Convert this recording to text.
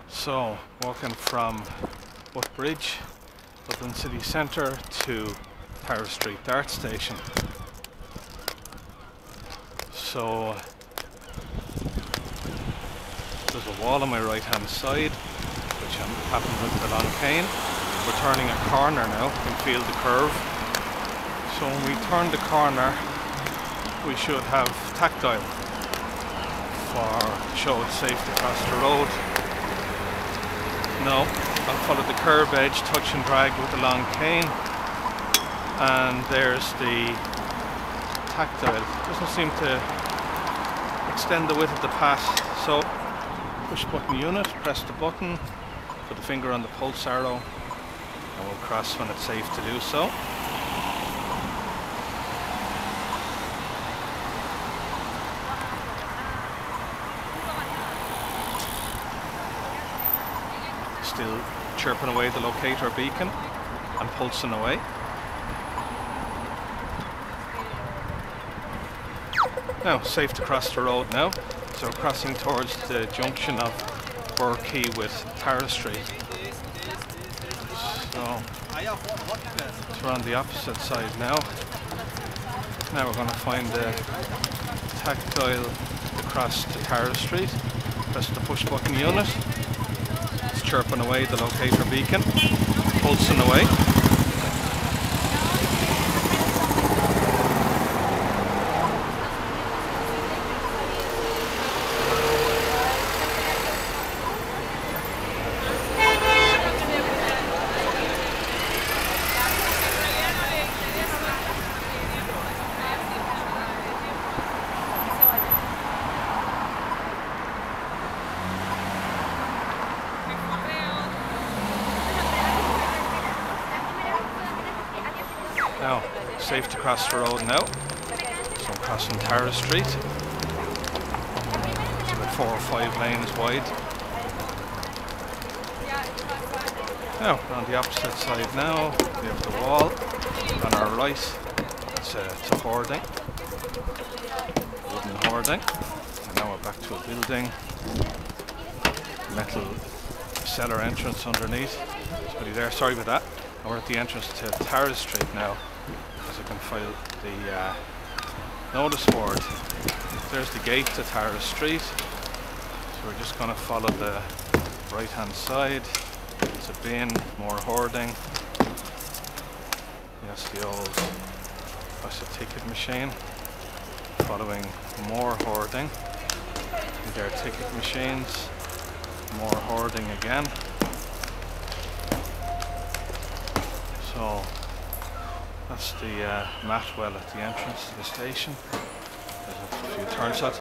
So, walking from Bridge, Dublin city centre to Tower Street Dart Station. So, there's a wall on my right hand side, which I'm happening with the long cane. We're turning a corner now, you can feel the curve. So when we turn the corner, we should have tactile for show it's safe to cross the road. No, I'll follow the curb edge, touch and drag with the long cane, and there's the tactile. Doesn't seem to extend the width of the path, so push button unit, press the button, put the finger on the pulse arrow, and we'll cross when it's safe to do so. Still chirping away the locator beacon and pulsing away. Now, safe to cross the road now. So crossing towards the junction of Burgh Quay with Tower Street. So we're on the opposite side now. Now we're going to find the tactile across to Tower Street. Press the push button unit. It's chirping away the locator beacon, pulsing away. Now, safe to cross the road now. So I'm crossing Tower Street. It's about 4 or 5 lanes wide. Now, we're on the opposite side now. We have the wall. On our right, it's a hoarding. Wooden hoarding. And now we're back to a building. Metal cellar entrance underneath. Somebody there, sorry about that. And we're at the entrance to Tower Street now. As I can file the notice board. There's the gate to Tower Street. So we're just going to follow the right hand side. It's a bin, more hoarding. Yes, the old ticket machine. Following more hoarding. And there are ticket machines. More hoarding again. So that's the mat well at the entrance to the station. There's a few turn shots.